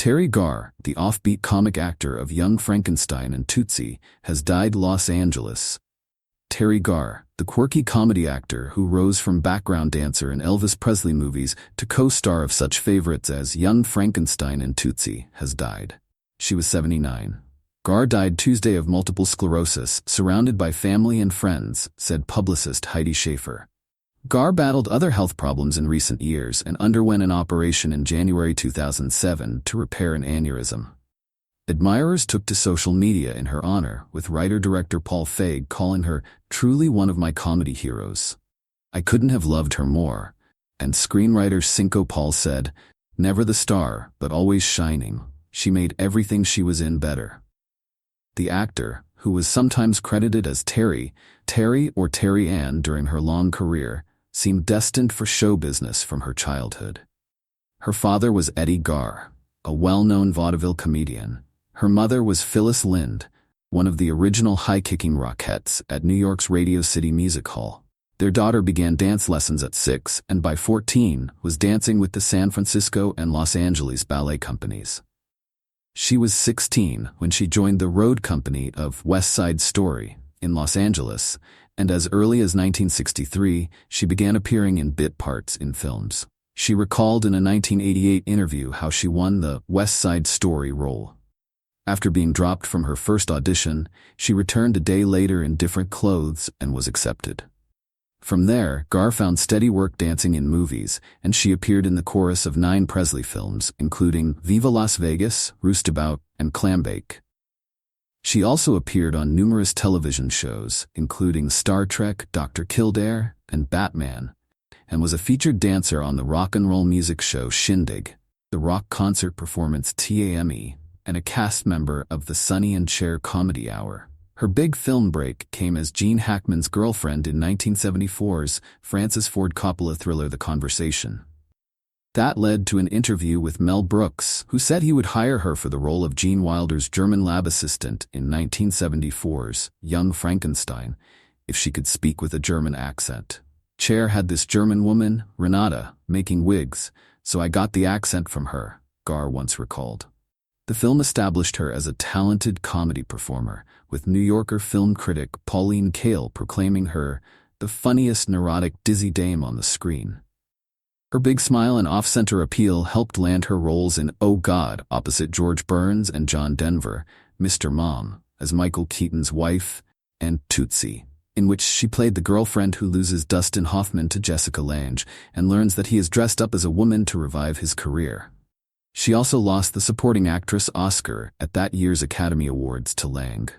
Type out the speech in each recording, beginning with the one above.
Teri Garr, the offbeat comic actor of Young Frankenstein and Tootsie, has died. Los Angeles. Teri Garr, the quirky comedy actor who rose from background dancer in Elvis Presley movies to co-star of such favorites as Young Frankenstein and Tootsie, has died. She was 79. Garr died Tuesday of multiple sclerosis, surrounded by family and friends, said publicist Heidi Schaefer. Garr battled other health problems in recent years and underwent an operation in January 2007 to repair an aneurysm. Admirers took to social media in her honor, with writer-director Paul Feig calling her truly one of my comedy heroes. I couldn't have loved her more. And screenwriter Cinco Paul said, never the star, but always shining. She made everything she was in better. The actor, who was sometimes credited as Terry or Terry Ann during her long career, seemed destined for show business from her childhood. Her father was Teri Garr, a well-known vaudeville comedian. Her mother was Phyllis Lind, one of the original high-kicking Rockettes at New York's Radio City Music Hall. Their daughter began dance lessons at 6 and by 14 was dancing with the San Francisco and Los Angeles ballet companies. She was 16 when she joined the road company of West Side Story in Los Angeles, and as early as 1963, she began appearing in bit parts in films. She recalled in a 1988 interview how she won the West Side Story role. After being dropped from her first audition, she returned a day later in different clothes and was accepted. From there, Garr found steady work dancing in movies, and she appeared in the chorus of 9 Presley films, including Viva Las Vegas, Roostabout, and Clambake. She also appeared on numerous television shows, including Star Trek, Dr. Kildare, and Batman, and was a featured dancer on the rock and roll music show Shindig, the rock concert performance TAME, and a cast member of the Sonny and Cher Comedy Hour. Her big film break came as Gene Hackman's girlfriend in 1974's Francis Ford Coppola thriller The Conversation. That led to an interview with Mel Brooks, who said he would hire her for the role of Gene Wilder's German lab assistant in 1974's Young Frankenstein, if she could speak with a German accent. Cher had this German woman, Renata, making wigs, so I got the accent from her, Garr once recalled. The film established her as a talented comedy performer, with New Yorker film critic Pauline Kael proclaiming her the funniest neurotic dizzy dame on the screen. Her big smile and off-center appeal helped land her roles in Oh God opposite George Burns and John Denver, Mr. Mom, as Michael Keaton's wife, and Tootsie, in which she played the girlfriend who loses Dustin Hoffman to Jessica Lange and learns that he is dressed up as a woman to revive his career. She also lost the supporting actress Oscar at that year's Academy Awards to Lange.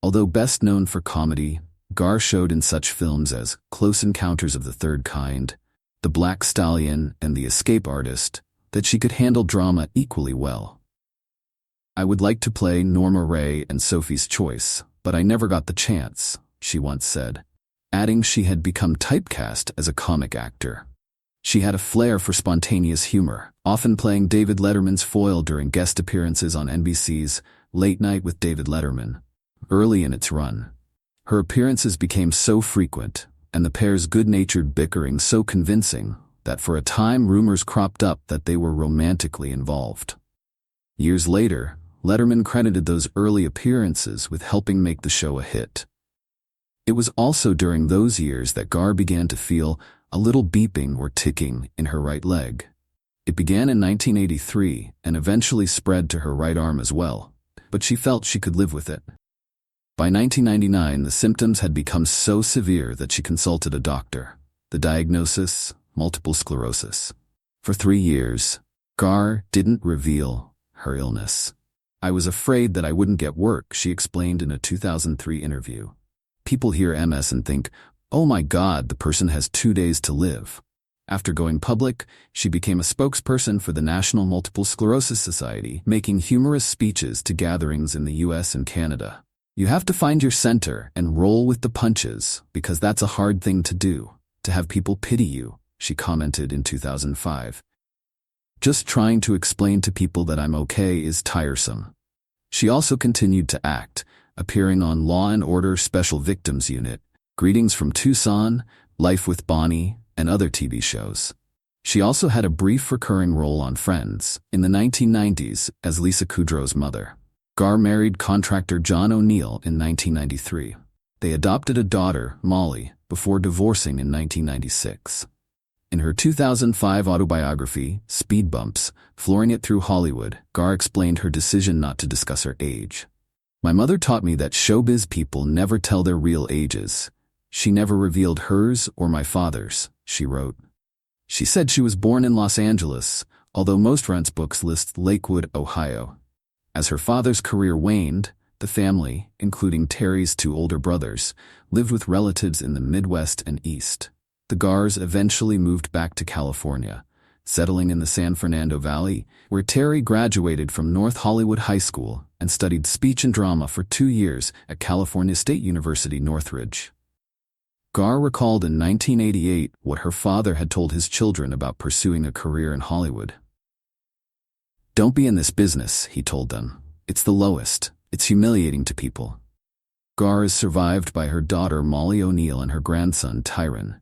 Although best known for comedy, Garr showed in such films as Close Encounters of the Third Kind, The Black Stallion, and The Escape Artist that she could handle drama equally well. I would like to play Norma Ray and Sophie's Choice, but I never got the chance, she once said, adding she had become typecast as a comic actor. She had a flair for spontaneous humor, often playing David Letterman's foil during guest appearances on NBC's Late Night with David Letterman. Early in its run, her appearances became so frequent, and the pair's good-natured bickering so convincing, that for a time rumors cropped up that they were romantically involved. Years later, Letterman credited those early appearances with helping make the show a hit. It was also during those years that Garr began to feel a little beeping or ticking in her right leg. It began in 1983 and eventually spread to her right arm as well, but she felt she could live with it. By 1999, the symptoms had become so severe that she consulted a doctor. The diagnosis, multiple sclerosis. For 3 years, Garr didn't reveal her illness. I was afraid that I wouldn't get work, she explained in a 2003 interview. People hear MS and think, oh my God, the person has 2 days to live. After going public, she became a spokesperson for the National Multiple Sclerosis Society, making humorous speeches to gatherings in the US and Canada. You have to find your center and roll with the punches, because that's a hard thing to do, to have people pity you, she commented in 2005. Just trying to explain to people that I'm okay is tiresome. She also continued to act, appearing on Law & Order Special Victims Unit, Greetings from Tucson, Life with Bonnie, and other TV shows. She also had a brief recurring role on Friends in the 1990s as Lisa Kudrow's mother. Garr married contractor John O'Neill in 1993. They adopted a daughter, Molly, before divorcing in 1996. In her 2005 autobiography, Speed Bumps, Flooring It Through Hollywood, Garr explained her decision not to discuss her age. "My mother taught me that showbiz people never tell their real ages. She never revealed hers or my father's," she wrote. She said she was born in Los Angeles, although most Rents books list Lakewood, Ohio. As her father's career waned, the family, including Teri's two older brothers, lived with relatives in the Midwest and East. The Garrs eventually moved back to California, settling in the San Fernando Valley, where Teri graduated from North Hollywood High School and studied speech and drama for 2 years at California State University, Northridge. Garr recalled in 1988 what her father had told his children about pursuing a career in Hollywood. "Don't be in this business," he told them. "It's the lowest. It's humiliating to people." Garr is survived by her daughter Molly O'Neill and her grandson Tyron.